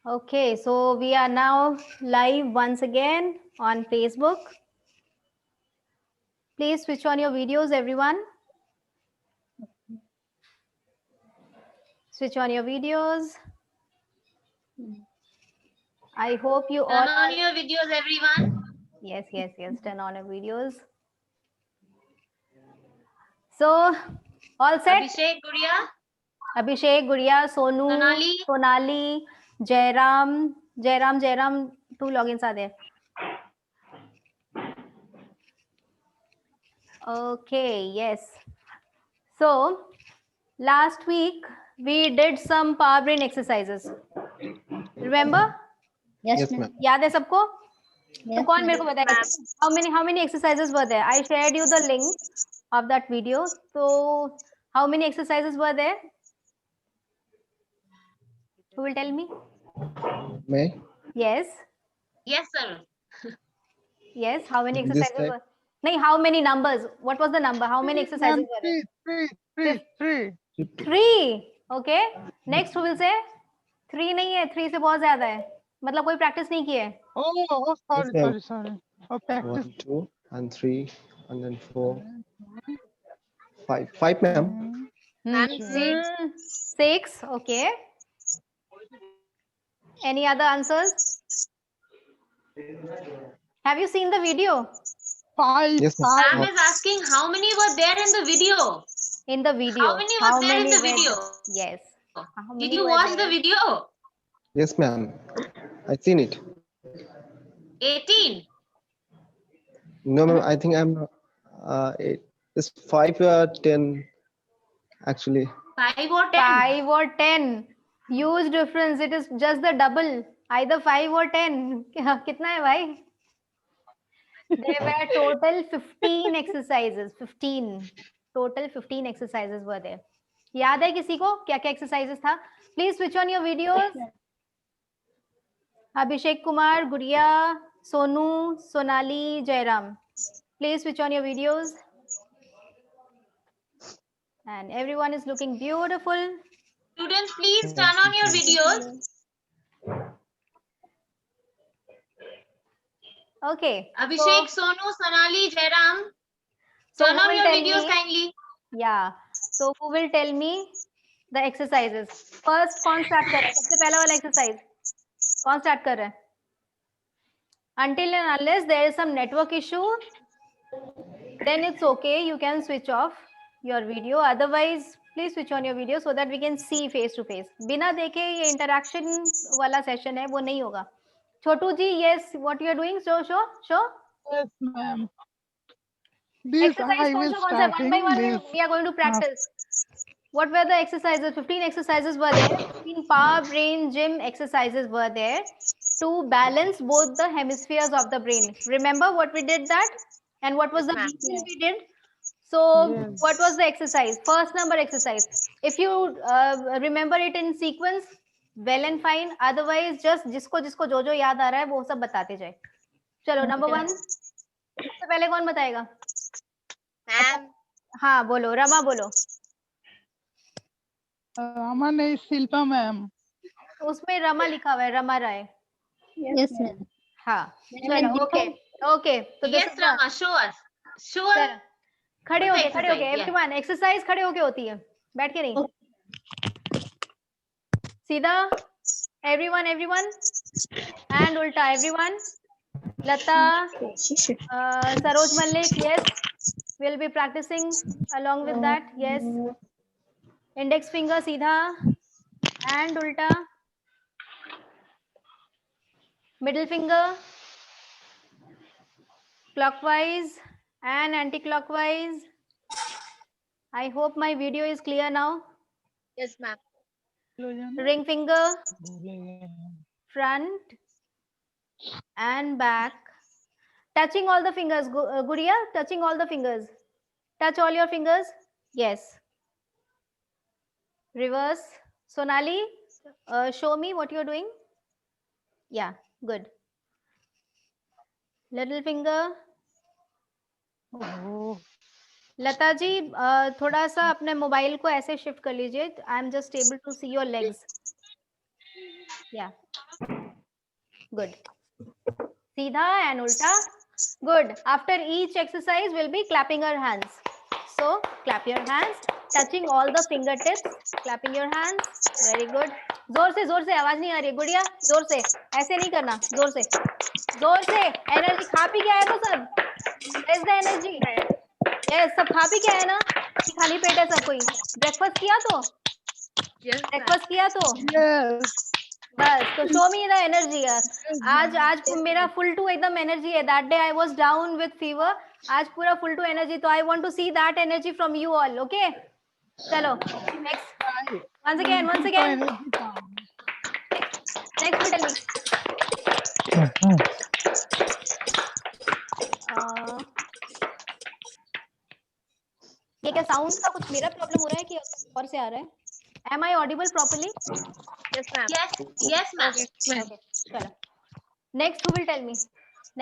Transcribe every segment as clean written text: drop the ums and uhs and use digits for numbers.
Okay, so we are now live once again on Facebook. Please switch on your videos, everyone. Switch on your videos. I hope you all Turn on your videos, everyone. Yes, turn on your videos. So, all set? Abhishek, Guria, Abhishek, Guria, Sonu, Sonali, Jairam, two logins are there. Okay, yes. So, last week we did some power brain exercises. Remember? Yes, ma'am. याद है सबको? तो Yes, कौन मेरे को बताएगा? How many exercises were there? I shared you the link of that video. So, how many exercises were there? Who will tell me? May Yes. yes, sir. Yes. How many this exercises time were? No, how many numbers? What was the number? How many exercises were there? Three. Okay. Next, who will say? 3 नहीं है. 3 से बहुत ज्यादा है. मतलब कोई practice नहीं की है. Oh, sorry. Oh, practice. 1, 2, and 3, and then 4, 5, ma'am. And 6. 6. Okay. Any other answers? Have you seen the video? 5. Yes, ma'am. Sam is asking how many were there in the video? In the video. How many were there in the video? Yes. Did you watch the video? Yes, ma'am. I seen it. 18. No, ma'am. I think I'm. It's 5 or 10. Actually, 5 or 10? 5 or 10. Huge difference. It is just the double. Either 5 or 10. कितना है भाई? There were total 15 exercises. 15. Total 15 exercises were there. याद है किसी को क्या क्या exercises था? Please switch on your videos. Abhishek Kumar, Guria, Sonu, Sonali, Jairam. Please switch on your videos. And everyone is looking beautiful. Students, please turn on your videos. Okay. Abhishek, Sonu, Sonali, Jairam, So turn who on will your tell videos me? kindly. Yeah. So who will tell me the exercises? First, कौन start कर रहा है? सबसे पहला वाला exercise. कौन start कर रहा है? Until and unless there is some network issue, then it's okay. You can switch off your video. Otherwise, please switch on your video so that we can see face to face. बिना देखे ये interaction वाला session है वो नहीं होगा. Chotu ji, yes, what you are doing? Show. Yes, ma'am. This Exercise I will कौन सा? One by one, this. we are going to practice. What were the exercises? 15 exercises were there. 15 power brain gym exercises were there to balance both the hemispheres of the brain. Remember what we did that? And what was the reason we did? So Yes. what was the exercise? First number exercise. If you remember it in sequence, well and fine. Otherwise, just जिसको जिसको जो याद आ रहा है वो सब बताते जाए. चलो number 1. सबसे पहले कौन बताएगा? Ma'am. हाँ बोलो, रमा बोलो. रमा नहीं, शिल्पा मैम. उसमें रमा लिखा हुआ है, रमा राय. yes, ma'am. हाँ चलो. Okay. तो Yes, Rama, show us. Show us. खड़े होके yeah. एवरीवन एक्सरसाइज खड़े होके होती है, बैठ के नहीं. सीधा एवरीवन एंड उल्टा everyone. Lata, Saroj Mallik, yes, we'll be practicing along with that. Yes, index finger सीधा and उल्टा, middle finger clockwise and anti-clockwise. I hope my video is clear now. Yes, ma'am. Ring finger front and back, touching all the fingers. Guria, touching all the fingers. Touch all your fingers. Yes. Reverse. Sonali, show me what you're doing. Yeah, good. Little finger. Oh. Lata ji थोड़ा सा अपने mobile को ऐसे shift कर लीजिए. I am just able to see your legs. Yeah. Good. Seedha and ulta. Good. After each exercise, we'll be clapping our hands. So clap your hands, touching all the fingertips, clapping your hands. Very good. जोर से आवाज नहीं आ रही है गुड़िया, जोर से, ऐसे नहीं करना, जोर से एनर्जी। खा पी के आए तो सब, where's the energy? Yes, सब खा पी के आए ना, खाली पेट है सब कोई? ब्रेकफास्ट किया तो, Yes, ma'am. ब्रेकफास्ट किया तो Yes. बस, तो शो मी द एनर्जी यार। आज मेरा फुल टू एकदम एनर्जी है। That day I was down with fever, आज पूरा फुल टू एनर्जी। तो I want to see that energy from you all. Okay, चलो next, once again next tell me ये क्या साउंड का कुछ मेरा प्रॉब्लम हो रहा है कि और से आ रहा है? Am I audible properly? Yes, ma'am. Yes, ma'am. Okay, चलो next who will tell me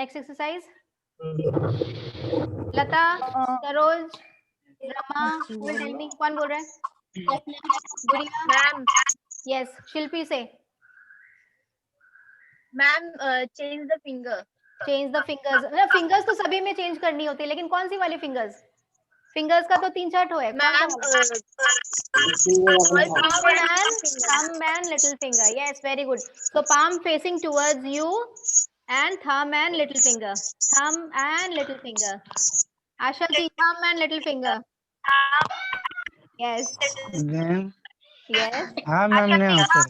next exercise? Lata, Saroj, Rama, who will tell me? कौन बोल रहा है? गुड़िया, Ma'am. yes, शिल्पी से Ma'am, change the finger. Change the fingers. मतलब फिंगर्स तो सभी में चेंज करनी होती है, लेकिन कौन सी वाली फिंगर्स? फिंगर्स का तो 3-4 ठो है। Ma'am, thumb and little finger. Yes, very good. So palm facing towards you and thumb and little finger. Thumb and little finger. Ashalti, thumb and little finger. Yes. Ma'am Yes. हाँ ma'am नहीं होता है।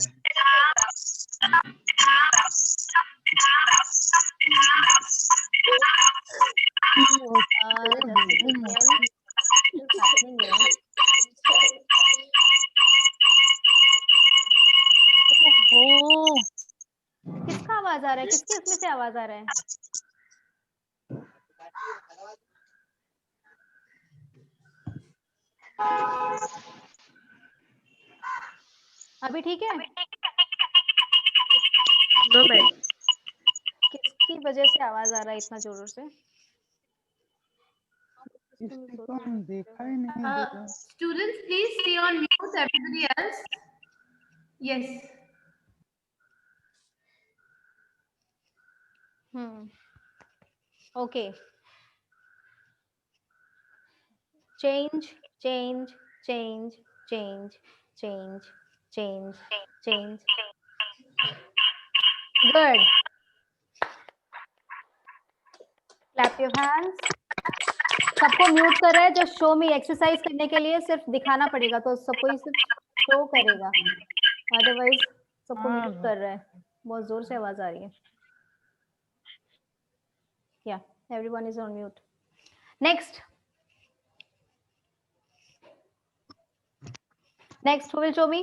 किसका आवाज आ रहा है? किसके उसमें से आवाज आ रहा है? अभी ठीक है? no, ma'am. किसकी वजह से आवाज आ रहा है इतना जोरों से? इसको हम देखा ही नहीं दे रहा। Students, please stay on mute. Everybody else. Yes. Okay. Change, change, change, change, change, change, change. Good. Clap your hands. सबको म्यूट कर रहा है। जो शो में एक्सरसाइज करने के लिए सिर्फ दिखाना पड़ेगा, तो सबको ही सिर्फ शो करेगा, अदरवाइज सबको म्यूट कर रहा है। बहुत जोर से आवाज आ रही है। Yeah, everyone is on mute. Next, who will show me?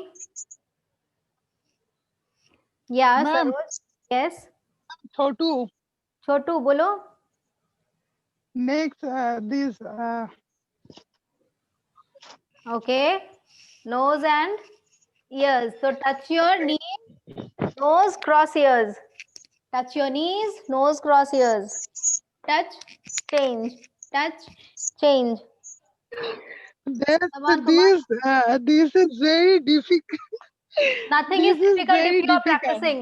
Yeah, Ma'am. Saroj. Yes, छोटू बोलो। next this Okay, nose and ears. So touch your knee, nose, cross ears. Touch your knees, nose, cross ears. Touch, change. Touch, change. Come on. This is very difficult. Nothing This is difficult very if you are difficult. practicing.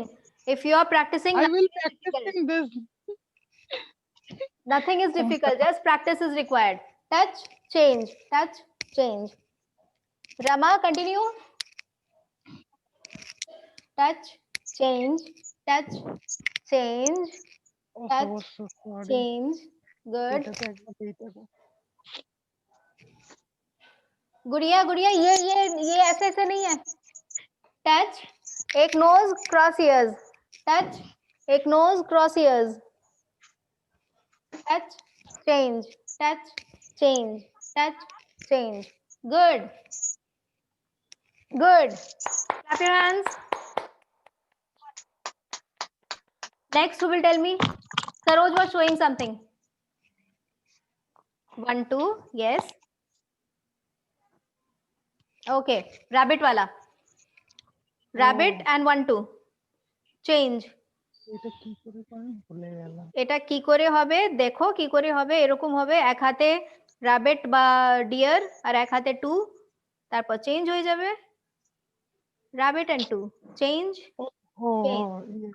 If you are practicing, I will nothing is difficult. practicing this. Nothing is difficult. Just practice is required. Touch, change. Touch, change. Rama, continue. Touch, change. Touch, change. Touch, so sorry. change. Good. गुड़िया ये ऐसे नहीं है। Touch, एक nose cross ears. Touch, एक nose cross ears. Touch, change. Touch, change. Touch, change. Good, good. Clap your hands. Next who will tell me? Saroj was showing something. 1 2, yes. Okay, rabbit wala. Rabbit and 1 2. Change. এটা কি করে হবে দেখো, কি করে হবে? এরকম হবে, এক হাতে rabbit বা deer আর এক হাতে 2, তারপর চেঞ্জ হয়ে যাবে। rabbit and 2 change, Oh, yeah.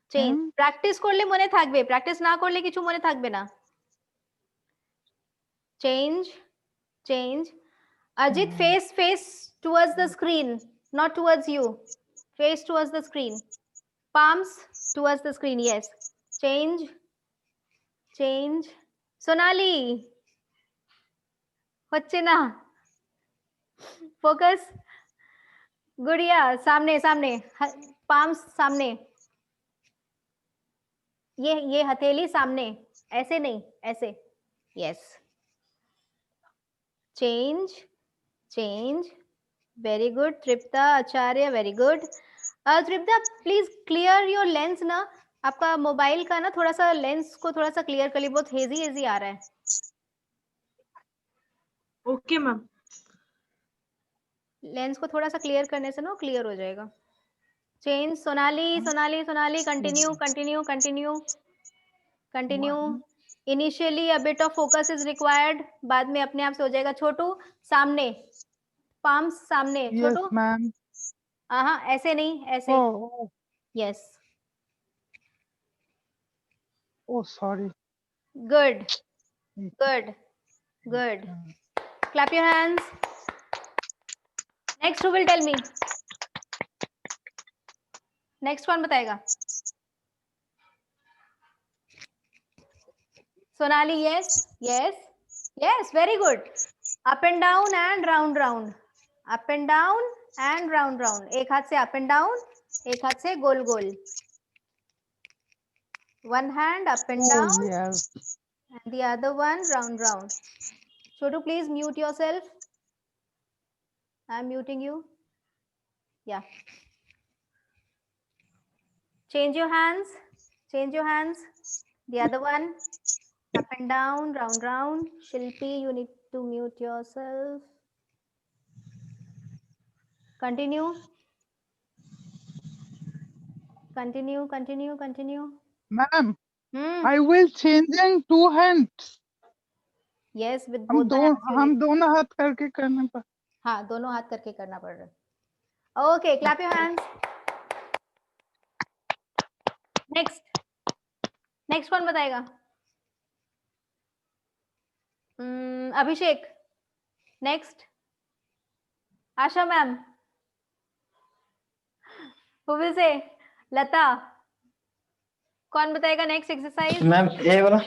Change Hmm? Practice করলে মনে থাকবে, প্র্যাকটিস না করলে কিছু মনে থাকবে না। Change change Ajit, face towards the screen, not towards you. Face towards the screen. Palms towards the screen. Yes. Change. Change. Sonali. হচ্ছে না। Focus. गुड़िया सामने सामने, palms सामने, ये हथेली सामने, ऐसे नहीं, ऐसे। Yes. Change. Change. Very good. Tripta Acharya, very good. Tripta, please clear your lens ना, आपका मोबाइल का ना थोड़ा सा लेंस को थोड़ा सा क्लियर कर ली, बहुत हेजी हेजी आ रहा है। Okay, ma'am. लेंस को थोड़ा सा क्लियर करने से ना क्लियर हो जाएगा। Change Sonali Sonali Sonali, continue continue continue continue. Initially a bit of focus is required, बाद में अपने आप से हो जाएगा। छोटू सामने, पाम्स सामने। Yes, छोटू ma'am. हाँ ऐसे नहीं, ऐसे। Oh, yes, oh, sorry. Good good good. Clap your hands. Next who will tell me? Next कौन बताएगा? Sonali, yes, yes, yes, very good. Up and down and round round. Up and down and round round. एक हाथ से up and down, एक हाथ से गोल गोल. One hand up and Oh, down yes. and the other one round round. Chotu, please mute yourself. I'm muting you. Yeah. Change your hands. Change your hands. The other one. Up and down, round, round. Shilpi, you need to mute yourself. Continue. Continue, continue, continue. Ma'am, Hmm. I will change in two hands. Yes, with हम both the hands. you हम need- दोनों हाथ करके करने पर। हाँ, दोनों हाथ करके करना पड़ रहा है। Okay, clap your hands. Next. Next कौन बताएगा? अभिषेक. Next. Asha ma'am. Who will say? लता. कौन बताएगा नेक्स्ट एक्सरसाइज? मैम ये वाला।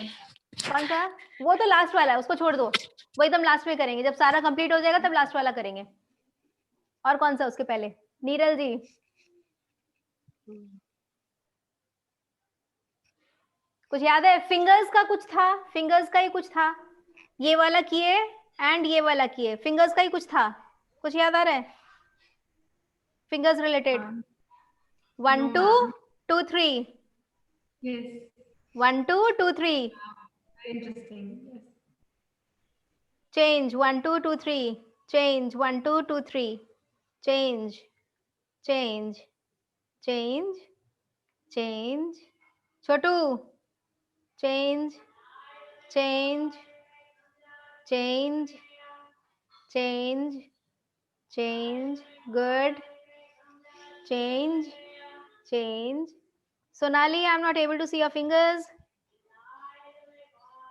कौन सा? वो तो लास्ट वाला है, उसको छोड़ दो, वो एकदम लास्ट में करेंगे, जब सारा कंप्लीट हो जाएगा तब लास्ट वाला करेंगे। और कौन सा उसके पहले? नीरल जी, कुछ याद है? फिंगर्स का कुछ था, फिंगर्स का ही कुछ था, ये वाला किए एंड ये वाला किए, फिंगर्स का ही कुछ था, कुछ याद आ रहा है? Fingers related. 1 2 2 3, Yes. 1 2 2 3, Very interesting. Yes. change 1 2 2 3, change 1 2 2 3, change change change change, Chhotu change change change change change, good, change change. Sonali, I'm not able to see your fingers.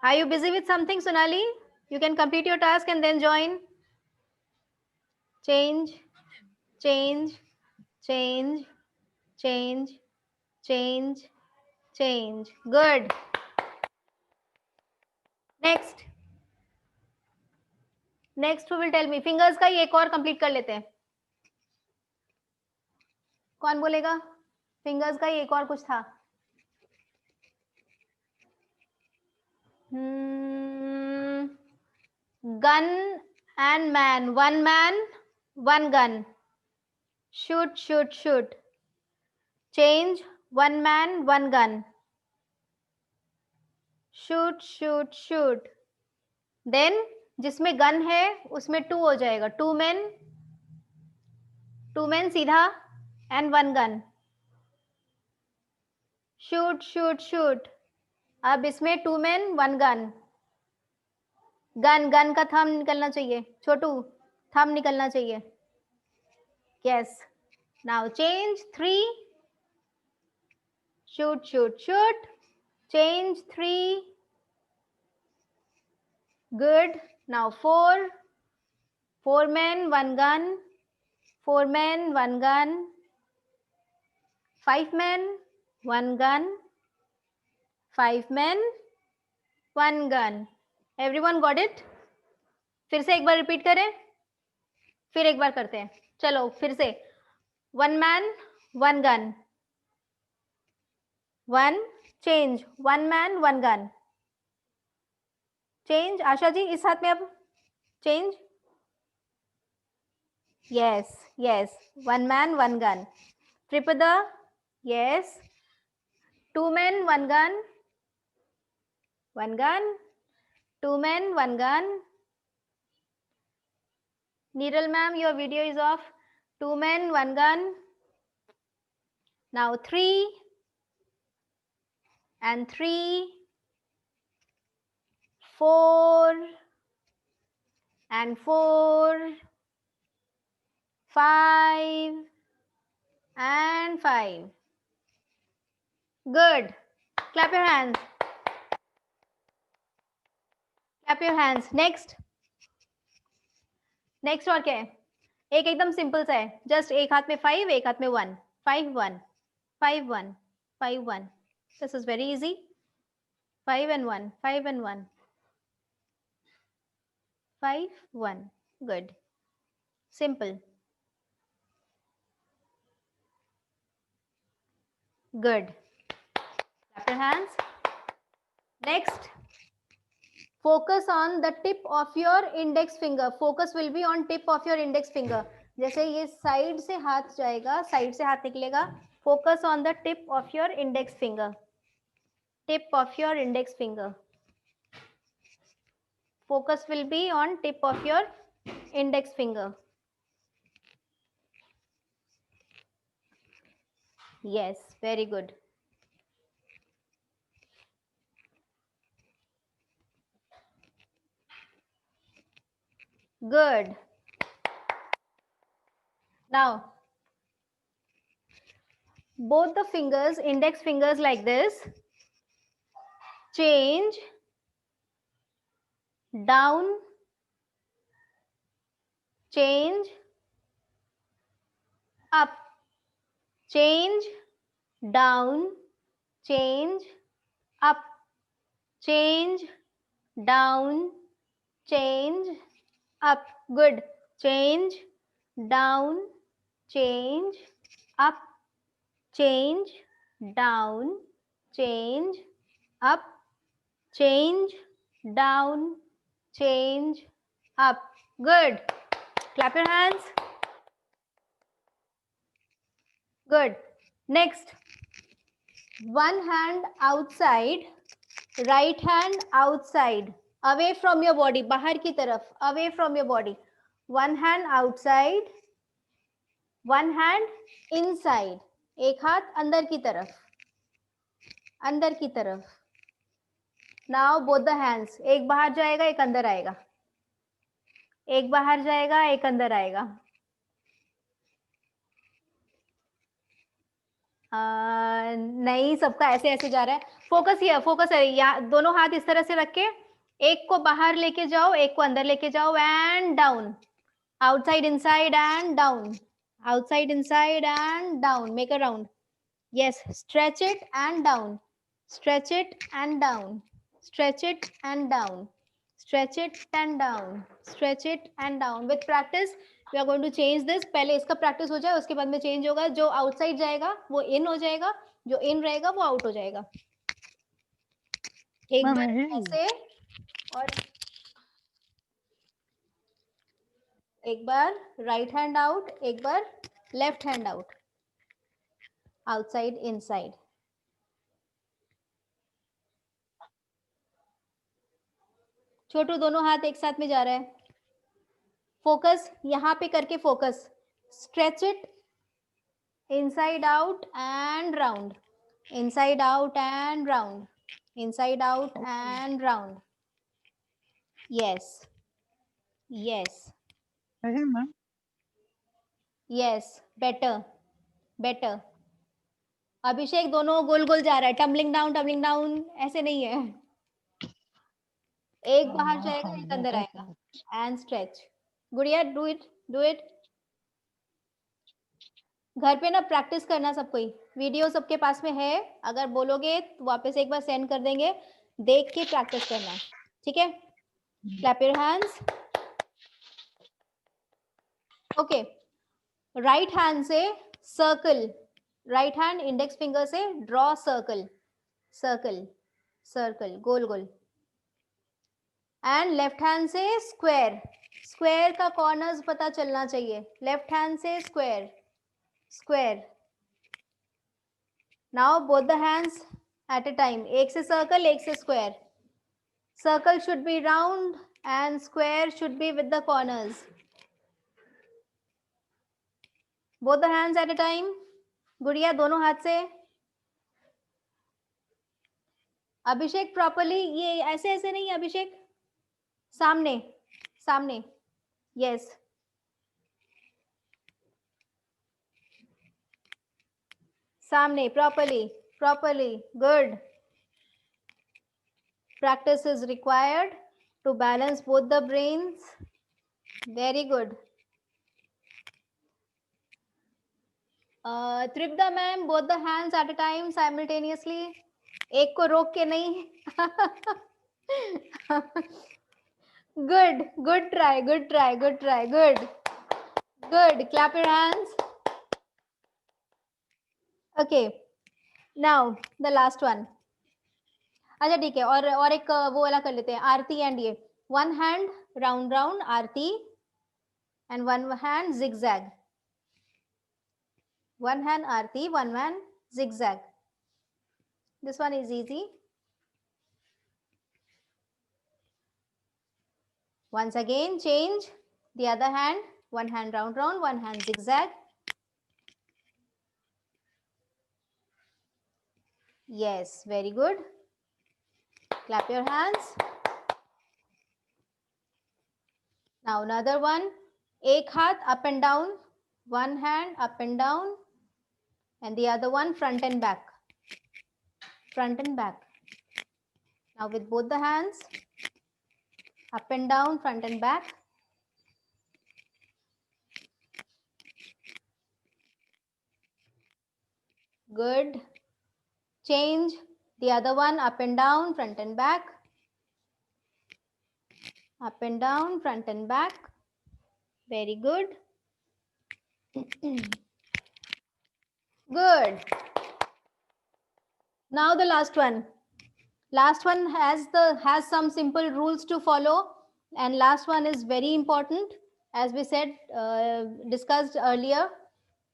Are you busy with something, Sonali? You can complete your task and then join. Change change change change change change, good. Next. Next who will tell me? Fingers का ही एक और complete कर लेते हैं। कौन बोलेगा? Fingers का ही एक और कुछ था। Gun and man, one man one gun, shoot shoot shoot, change one man one gun, shoot shoot shoot, then जिसमें गन है उसमें 2 हो जाएगा, टू मैन सीधा and one gun, shoot shoot shoot. अब इसमें 2 मैन 1 गन, गन गन का thumb निकलना चाहिए, छोटू थंब निकलना चाहिए। Yes, now change 3 Shoot, shoot, shoot. Change 3. Good. Now 4. 4 men, 1 gun. 4 men, 1 gun. 5 men, 1 gun. 5 men, 1 gun. Everyone got it? फिर से एक बार रिपीट करें, फिर एक बार करते हैं. चलो फिर से. 1 man, 1 gun. 1. Change. 1 man, 1 gun. Change. Asha ji इस हाथ में अब change. Yes, yes. 1 man, 1 gun. Tripada. Yes. 2 men, 1 gun. 1 gun. 2 men, 1 gun. Neeral ma'am, your video is off. 2 men, 1 gun. Now 3 and 3, 4 and 4, 5 and 5. Good. Clap your hands. Clap your hands. Next. Next और क्या है? एक एकदम simple सा है. Just एक हाथ में 5, एक हाथ में 1. 5 1 5 1 5 1. This is very easy. 5 and 1 5 and 1 5 1. Good. Simple. Good. Clap your hands. Next. Focus on the tip of your index finger. Focus will be on tip of your index finger. जैसे ये side से हाथ जाएगा, side से हाथ निकलेगा. Focus on the tip of your index finger. Tip of your index finger. Focus will be on tip of your index finger. Yes, very good. Good. Now, both the fingers, index fingers like this, change down, change up, change down, change up, change down, change up. Good. Change down, change up, change down, change up, change down, change up. Good. Clap your hands. Good. Next. One hand outside, right hand outside, away from your body, बाहर की तरफ, away from your body. One hand outside, one hand inside. एक हाथ अंदर की तरफ, अंदर की तरफ. Now both the hands. एक बाहर जाएगा, एक अंदर आएगा. एक बाहर जाएगा, एक अंदर आएगा. नहीं, सबका ऐसे ऐसे जा रहा है. फोकस हियर, फोकस है. यहाँ दोनों हाथ इस तरह से रख के एक को बाहर लेके जाओ, एक को अंदर लेके जाओ. And down, outside inside and down, outside inside and down. Make a round. Yes. Stretch it and down, stretch it and down, stretch it and down, stretch it and down, stretch it and down. With practice we are going to change this. पहले इसका practice हो जाए, उसके बाद में change होगा. जो outside जाएगा वो in हो जाएगा, जो in रहेगा वो out हो जाएगा. एक बार ऐसे और एक बार right hand out, एक बार left hand out, outside inside. छोटू दोनों हाथ एक साथ में जा रहा है. फोकस यहाँ पे करके focus. Stretch it inside out and round, inside out and round, inside out and round. Yes yes नहीं ma'am. Yes. Better better. Abhishek दोनों गोल गोल जा रहा है, टम्बलिंग डाउन ऐसे नहीं है, एक बाहर जाएगा एक अंदर आएगा एंड स्ट्रेच। गुड़िया डू इट। घर पे ना प्रैक्टिस करना सब कोई, वीडियो सबके पास में है, अगर बोलोगे तो वापस एक बार सेंड कर देंगे, देख के प्रैक्टिस करना, ठीक है। Clap your hands. Okay, right hand से circle, right hand index finger से ड्रॉ सर्कल, सर्कल सर्कल गोल गोल, एंड लेफ्ट हैंड से स्क्वायर, स्क्वायर का कॉर्नर्स पता चलना चाहिए, लेफ्ट हैंड से square square. Now both the hands at a time, एक से सर्कल एक से square, circle should be round and square should be with the corners. Both the hands at a time. गुड़िया दोनों हाथ से। अभिषेक प्रॉपर्ली, ये ऐसे ऐसे नहीं, अभिषेक सामने सामने, यस सामने, properly, good. Practice is required to balance both the brains. Very good. Tripta ma'am, both the hands at a time simultaneously. एक को रोक के नहीं. Good try. Good. Clap your hands. Okay. Now the last one. अच्छा ठीक है, और एक वो वाला कर लेते हैं, आरती एंड ये, one hand round round Aarti and one hand zigzag, one hand Aarti one hand zigzag. This one is easy. Once again change the other hand, one hand round round, one hand zigzag. Yes, very good. Clap your hands. Now another one, एक हाथ up and down, one hand up and down, and the other one front and back, front and back. Now with both the hands, up and down, front and back. Good. Change the other one, up and down, front and back. Up and down, front and back. Very good. Good. Now the last one. Last one has some simple rules to follow, and last one is very important, as we said, discussed earlier.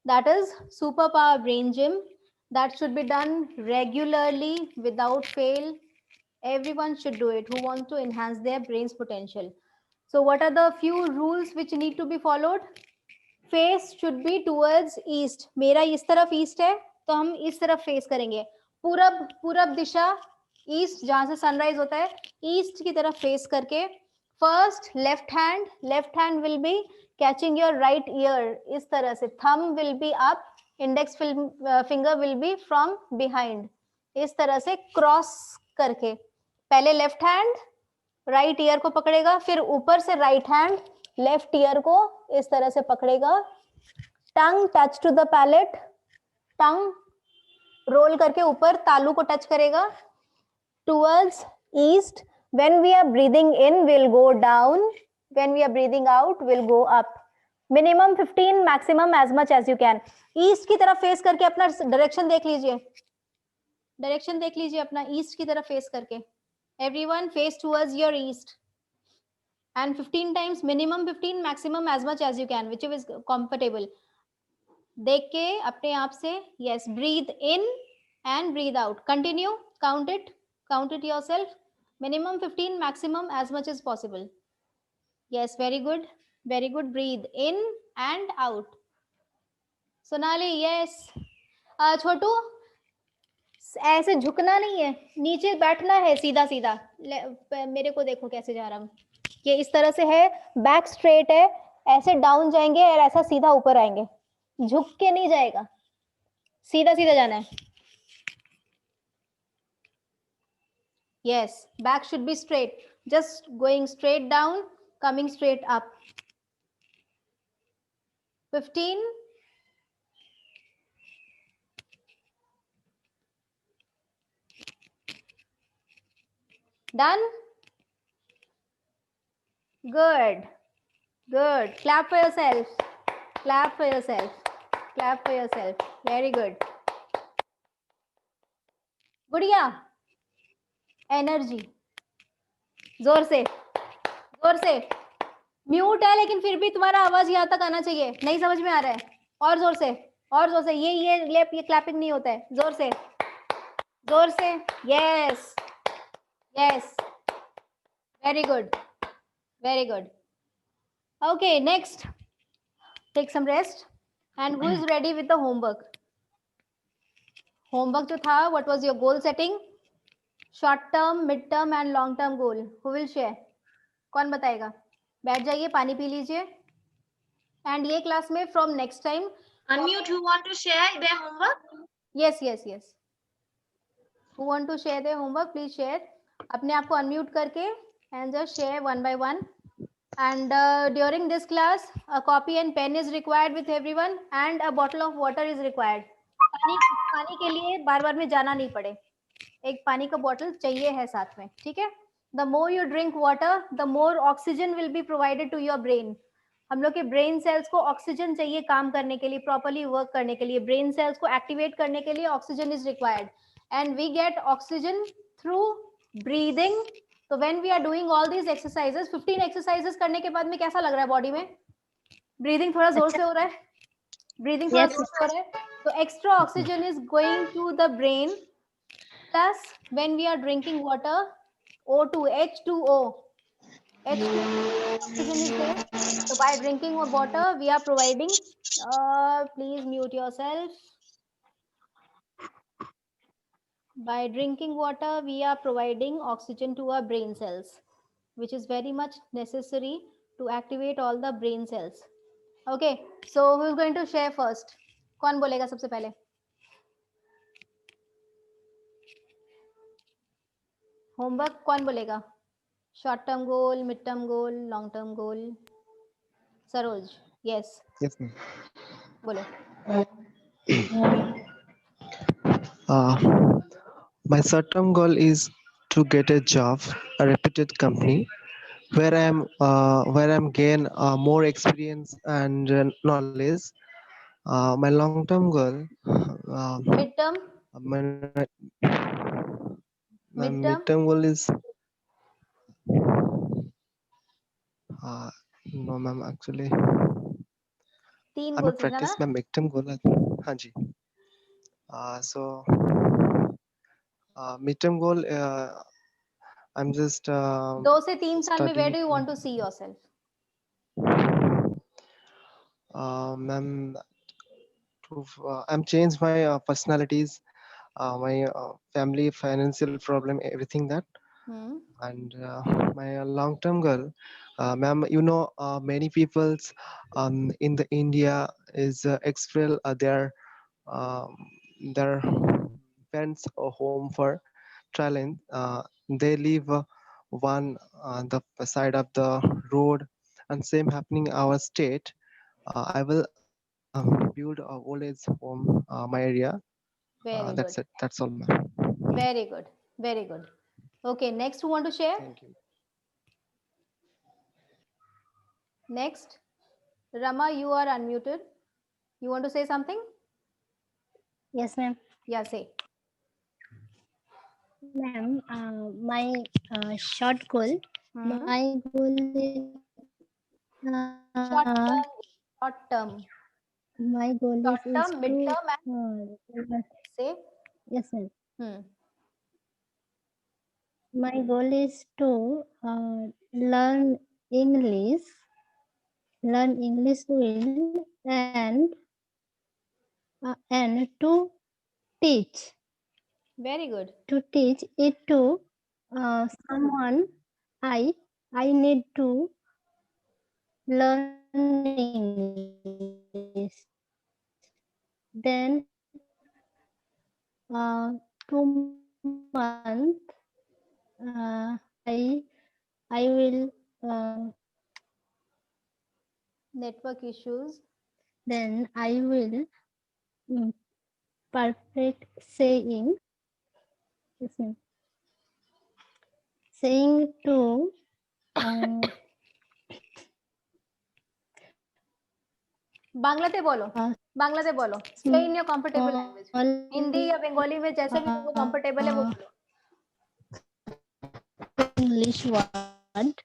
That is superpower brain gym. That should be done regularly without fail. Everyone should do it who want to enhance their brain's potential. So what are the few rules which need to be followed? Face should be towards east. मेरा इस तरफ east है, तो हम इस तरफ face करेंगे. पूरब दिशा, ईस्ट जहां से सनराइज होता है, ईस्ट की तरफ फेस करके. First left hand will be catching your right year, इस तरह से. Thumb will be up, index finger will be from behind, इस तरह से क्रॉस करके. पहले लेफ्ट हैंड राइट ईयर को पकड़ेगा, फिर ऊपर से राइट हैंड लेफ्ट ईयर को इस तरह से पकड़ेगा. Tongue touch to the palate, tongue roll करके ऊपर तालू को टच करेगा. Towards east. When we are breathing in, we'll go down. When we are breathing out, we'll go up. Minimum 15, maximum as much as you can. East की तरफ face करके अपना direction देख लीजिए, डायरेक्शन देख लीजिए अपना, ईस्ट की तरफ फेस करके. Everyone face towards your east. And 15 times, minimum 15, maximum as much as you can, whichever is comfortable. देख के अपने आप से, yes, breathe in and breathe out. Continue, count it yourself. Minimum 15, maximum as much as possible. Yes, very good. Breathe in and out. Sonali, yes. छोटू, ऐसे झुकना नहीं है, नीचे बैठना है सीधा सीधा. मेरे को देखो कैसे जा रहा हूँ, ये इस तरह से है, बैक स्ट्रेट है, ऐसे डाउन जाएंगे और ऐसा सीधा ऊपर आएंगे, झुक के नहीं जाएगा, सीधा सीधा जाना है. Yes, back should be straight. Just going straight down, coming straight up. 15. Done? Good. Good. Clap for yourself. Clap for yourself. Clap for yourself. Very good. गुड़िया एनर्जी जोर से जोर से म्यूट है लेकिन फिर भी तुम्हारा आवाज यहाँ तक आना चाहिए नहीं समझ में आ रहा है और जोर से ये क्लैपिंग नहीं होता है जोर से yes yes very good okay next take some rest and who is ready with the homework जो था what was your goal setting short term mid term and long term goal who will share कौन बताएगा बैठ जाइए पानी P लीजिए and ये class में from next time Unmute. Who want to share their homework? yes who want to share their homework please share अपने आप को unmute करके and just share one by one and during this class a copy and pen is required with everyone and a bottle of water is required पानी के लिए बार बार में जाना नहीं पड़े एक पानी का बॉटल चाहिए है साथ में ठीक है the more you drink water the more oxygen will be provided to your brain हम लोग के ब्रेन सेल्स को ऑक्सीजन चाहिए काम करने के लिए प्रॉपर्ली वर्क करने के लिए ब्रेन सेल्स को एक्टिवेट करने के लिए oxygen is required and we get oxygen through breathing तो when we are doing all these exercises 15 exercises करने के बाद में कैसा लग रहा है बॉडी में ब्रीदिंग थोड़ा जोर से हो रहा है ब्रीदिंग थोड़ा जोर से हो रहा है तो extra oxygen is going to the brain plus when we are drinking water O2 H2O oxygen is there so by drinking water we are providing please mute yourself by drinking water we are providing oxygen to our brain cells which is very much necessary to activate all the brain cells okay so who is going to share first कौन बोलेगा सबसे पहले homework कौन बोलेगा short term goal mid term goal long term गोल Saroj yes Yes, ma'am. बोलो My short-term goal is to get a job, a reputed company, where I'm gain more experience and knowledge. My long-term goal, mid term my, my mid term midterm goal is no, ma'am. Actually, तीन I'm a गोल समझा practice ना my midterm goal. हाँ जी. So midterm goal. I'm just 2 से 3 साल में where studying. do you want to see yourself Ma'am, I'm changed my personalities, my family, financial problem, everything that. And my long-term goal, ma'am, you know, many people's in the India is express their parents home for talent. They live one the side of the road, and same happening our state. I will build a old age home my area. very That's good it. That's all, ma'am. very good okay next who want to share Thank you. next Rama you are unmuted you want to say something Yes, ma'am. yeah say Ma'am, my short goal. My goal is short term my goal short is term mid to term and say yes, ma'am. My goal is to learn English, well, and to teach very good it to someone. I need to learn English. Then 2 months I will Network issues. then I will perfect saying listen, saying to बांग्लाते बोलो, बांग्लाते बोलो. Stay in your comfortable language. Hindi या बंगाली में जैसे भी तुमको comfortable है वो बोलो. English word.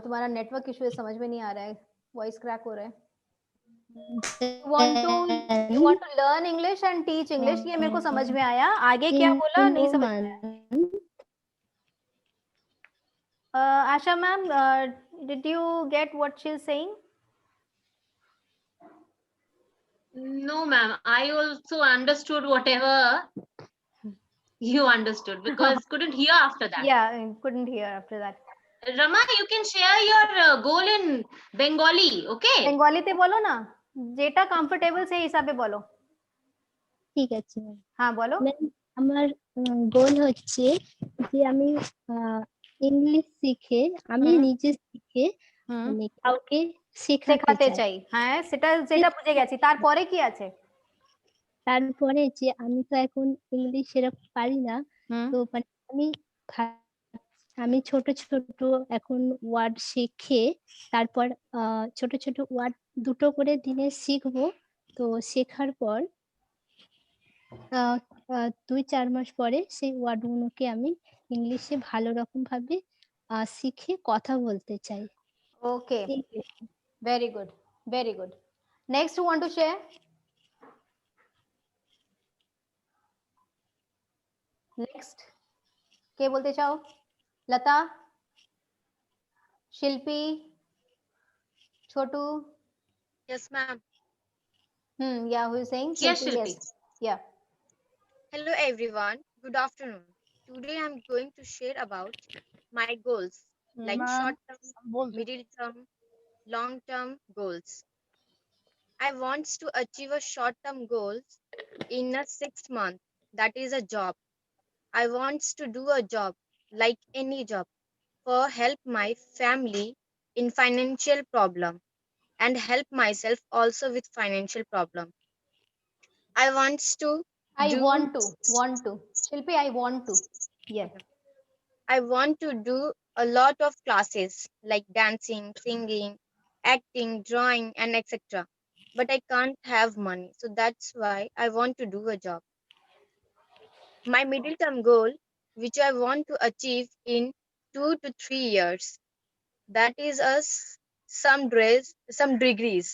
तुम्हारा नेटवर्क इशू है, समझ में नहीं आ रहा है, वॉइस क्रैक हो रहा है. You want to learn English and teach English. ये मेरे को समझ में आया. आगे क्या बोला नहीं समझ में आया. Asha ma'am, did you get what she's saying? No, ma'am. I also understood whatever you understood because couldn't hear after that. Yeah, I couldn't hear after that. Rama, you can share your goal in Bengali, okay? Bengali তে বলো না, যেটা comfortable সেই হিসাবে বলো. ঠিক আছে হ্যাঁ বলো. আমার গোল হচ্ছে যে আমি ইংলিশ শিখে আমি নিজে শিখে আমি কাউকে শেখাতে চাই. হ্যাঁ সেটা সেটা বুঝে গেছি. তারপরে কি আছে? তারপরে যে আমি তো এখন ইংলিশ সেরকম পারি না, তো মানে আমি ছোট ছোট এখন ওয়ার্ড শিখে তারপর ছোট ছোট ওয়ার্ড দুটো করে দিনে শিখবো. তো শেখার পর 2-4 মাস পরে সেই ওয়ার্ডগুলোকে আমি ইংলিশে ভালো রকম ভাবে শিখে কথা বলতে চাই. Okay, very good, very good. Next you want to share? Next কে বলতে চাও? লতা, শিল্পী, Chhotu? Yes, ma'am. Yeah, who is saying? Yes, Shilpi. Yes. Yeah. Hello, everyone. Good afternoon. Today, I'm going to share about my goals, like Ma'am, short-term, middle-term, long-term goals. I want to achieve a short-term goal in a 6 month. That is a job. I want to do a job like any job for help my family in financial problem and help myself also with financial problem. I want to want to. Shilpi, I want to. Yeah. I want to do a lot of classes like dancing, singing, acting, drawing, and etc. But I can't have money. So that's why I want to do a job. My middle term goal, which I want to achieve in 2 to 3 years, that is some degrees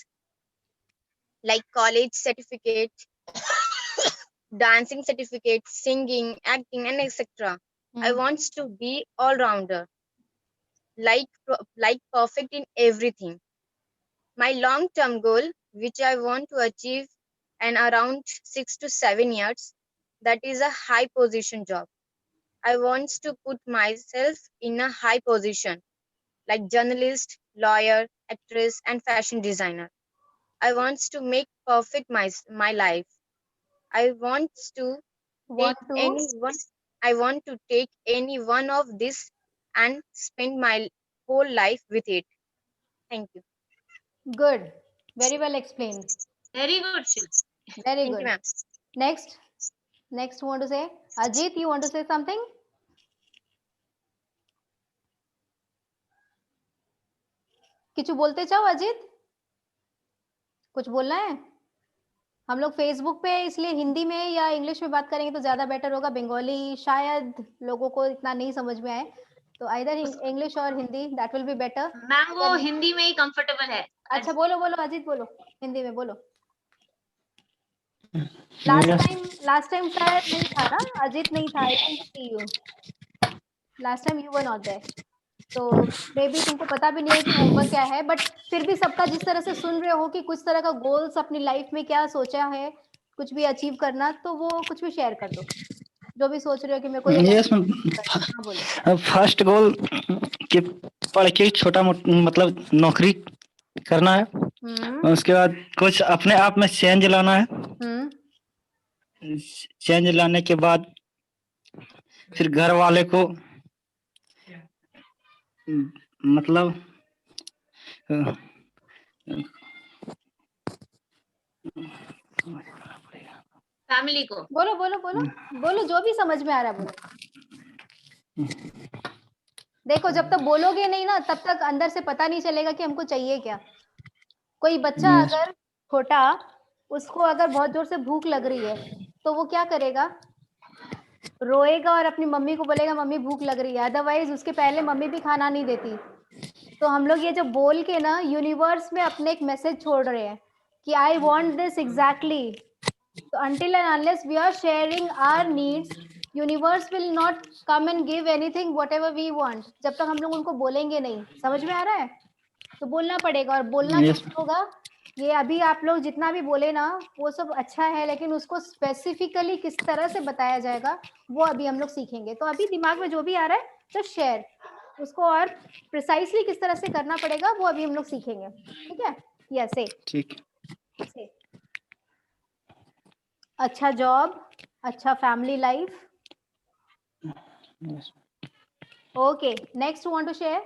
like college certificate, dancing certificate, singing, acting, and etc. I want to be all-rounder, like perfect in everything. My long-term goal, which I want to achieve in around 6 to 7 years, that is a high position job. I want to put myself in a high position, like journalist, lawyer, actress, and fashion designer. I want to make perfect my life. I want to take any one of this and spend my whole life with it. Thank you. Good. Very well explained. Very good, Shilpi. Very Thank good. you, ma'am. Next you want to say? Ajit, you want to say something? किछु बोलते चाहो अजीत? कुछ बोलना है? हम लोग Facebook पे इसलिए हिंदी में या इंग्लिश में बात करेंगे तो ज्यादा बेटर होगा. बंगाली शायद लोगों को इतना नहीं समझ में आए, तो आइदर इंग्लिश और Hindi, that will be better. Ma'am वो हिंदी में ही कंफर्टेबल है. अच्छा बोलो बोलो अजीत, बोलो हिंदी में बोलो. लास्ट टाइम शायद नहीं था ना, अजीत नहीं था. I didn't see you last time. You were not there, तो मे बी तुमको पता भी नहीं है कि होमवर्क क्या है. बट फिर भी सबका जिस तरह से सुन रहे हो कि कुछ तरह का गोल्स अपनी लाइफ में क्या सोचा है, कुछ भी अचीव करना, तो वो कुछ भी शेयर कर दो, जो भी सोच रहे हो कि मेरे को यस फर्स्ट गोल कि पढ़ के छोटा मतलब नौकरी करना है. उसके बाद कुछ अपने आप में चेंज लाना है. चेंज लाने के बाद फिर घर वाले को मतलब फैमिली को। बोलो बोलो बोलो बोलो, जो भी समझ में आ रहा है बोलो। देखो जब तक बोलोगे नहीं ना तब तक अंदर से पता नहीं चलेगा कि हमको चाहिए क्या। कोई बच्चा Yes. अगर छोटा, उसको अगर बहुत जोर से भूख लग रही है तो वो क्या करेगा, रोएगा और अपनी मम्मी को बोलेगा मम्मी भूख लग रही है, अदरवाइज उसके पहले मम्मी भी खाना नहीं देती। तो हम लोग ये जो बोल के ना यूनिवर्स में अपने एक मैसेज छोड़ रहे हैं कि I want this exactly. So until and unless we are sharing our needs, universe will not come and give anything whatever we want. जब तक हम लोग उनको बोलेंगे नहीं। समझ में आ रहा है? तो बोलना पड़ेगा, और बोलना Yes. कैसे होगा? ये अभी आप लोग जितना भी बोले ना वो सब अच्छा है, लेकिन उसको स्पेसिफिकली किस तरह से बताया जाएगा वो अभी हम लोग सीखेंगे। तो अभी दिमाग में जो भी आ रहा है तो शेयर, उसको और प्रिसाइसली किस तरह से करना पड़ेगा वो अभी हम लोग सीखेंगे। ठीक है? यस से ठीक। अच्छा जॉब, अच्छा family life. Yes. Okay, next want to share?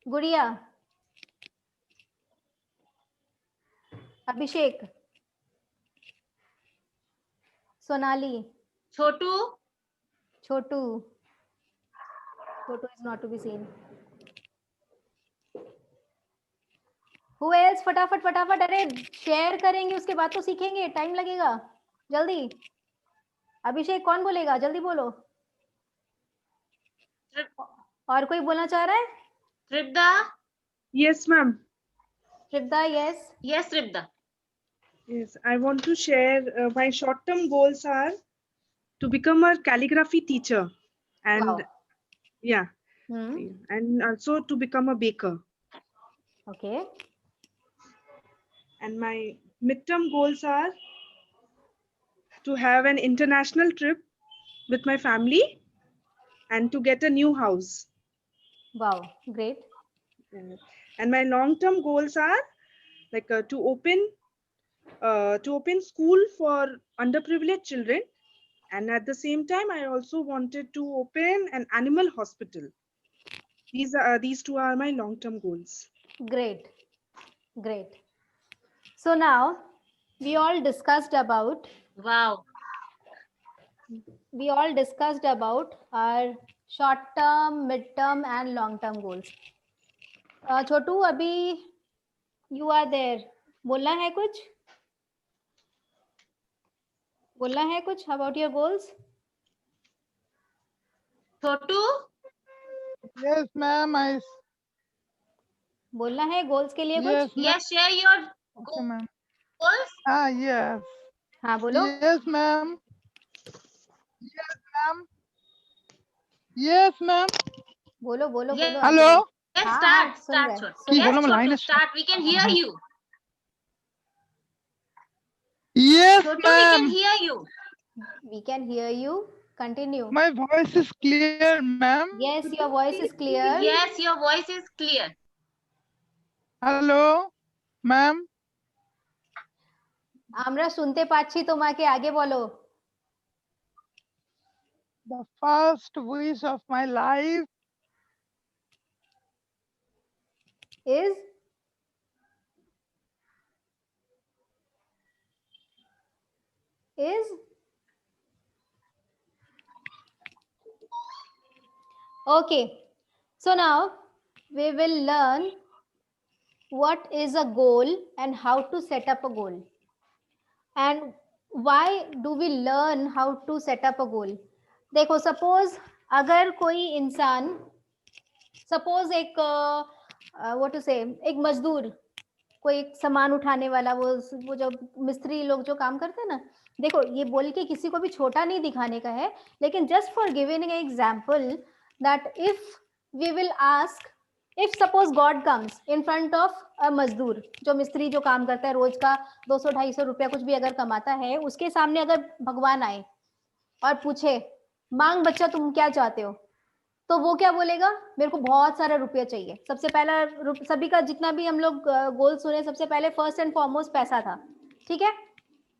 Gudiya, Abhishek, Sonali, Chhotu, Chhotu, Chhotu is not to be seen. Who else? फटाफट फटाफट, अरे शेयर करेंगे उसके बाद तो सीखेंगे, टाइम लगेगा, जल्दी। अभिषेक कौन बोलेगा? जल्दी बोलो। और कोई बोलना चाह रहा है? त्रिपदा। Yes, ma'am. Shraddha, yes. Yes, त्रिपदा. Yes, I want to share my short-term goals are to become a calligraphy teacher, and Wow. yeah, and also to become a baker. Okay. And my midterm goals are to have an international trip with my family and to get a new house. Wow, great. And my long-term goals are like to open school for underprivileged children, and at the same time I also wanted to open an animal hospital. These two are my long-term goals. Great, great. So now we all discussed about Wow. our short term, mid term and long term goals. छोटू, अभी you are there. बोलना है कुछ? बोलना है कुछ about your goals? Chhotu, Yes, ma'am. बोलना है goals के लिए Yes, कुछ? ma'am. yes, share your Okay, ma'am. goals. Yes. हाँ बोलो। Yes, ma'am. Yes, ma'am. Yes, ma'am. बोलो बोलो Yes. बोलो। Hello. Yes, हाँ, start, हाँ, सुन start, रहे, छोटू. सुन Yes, बोलो, मैं छोटू, line start. We can hear you. Yes, Chhotu, we can ma'am. hear you. We can hear you. Continue. My voice is clear, ma'am. Yes, your voice is clear. Yes, your voice is clear. Hello, ma'am. আমরা শুনতে পাচ্ছি তোমাকে, আগে বলো। The first wish of my life is okay. So now we will learn what is a goal and how to set up a goal. And why do we learn how to set up a goal? देखो, suppose अगर कोई इंसान, suppose एक what to say, एक मजदूर, कोई सामान उठाने वाला, वो जो मिस्त्री लोग जो काम करते हैं ना, देखो ये बोल के किसी को भी छोटा नहीं दिखाने का है, लेकिन just for giving an example that if we will ask, if suppose God comes in front of a मजदूर, जो मिस्त्री जो काम करता है रोज का 200-250 रुपया कुछ भी अगर कमाता है, उसके सामने अगर भगवान आए और पूछे मांग बच्चा तुम क्या चाहते हो, तो वो क्या बोलेगा? मेरे को बहुत सारा रुपया चाहिए। सबसे पहला सभी का जितना भी हम लोग गोल सुने, सबसे पहले फर्स्ट एंड फॉरमोस्ट पैसा था। ठीक है?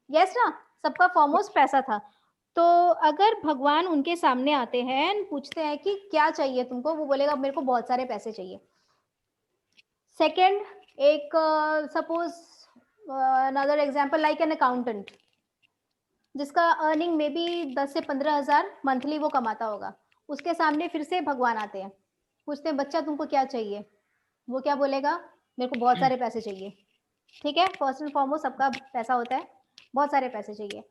यस ना, सबका फॉरमोस्ट पैसा था। तो अगर भगवान उनके सामने आते हैं and पूछते हैं कि क्या चाहिए तुमको, वो बोलेगा मेरे को बहुत सारे पैसे चाहिए. सेकेंड, एक suppose another example like an accountant जिसका अर्निंग मे बी 10 से 15,000 मंथली वो कमाता होगा, उसके सामने फिर से भगवान आते हैं, पूछते हैं बच्चा तुमको क्या चाहिए, वो क्या बोलेगा, मेरे को बहुत सारे पैसे चाहिए. ठीक है, फर्स्ट एंड फॉरमोस्ट सबका पैसा होता है, बहुत सारे पैसे चाहिए.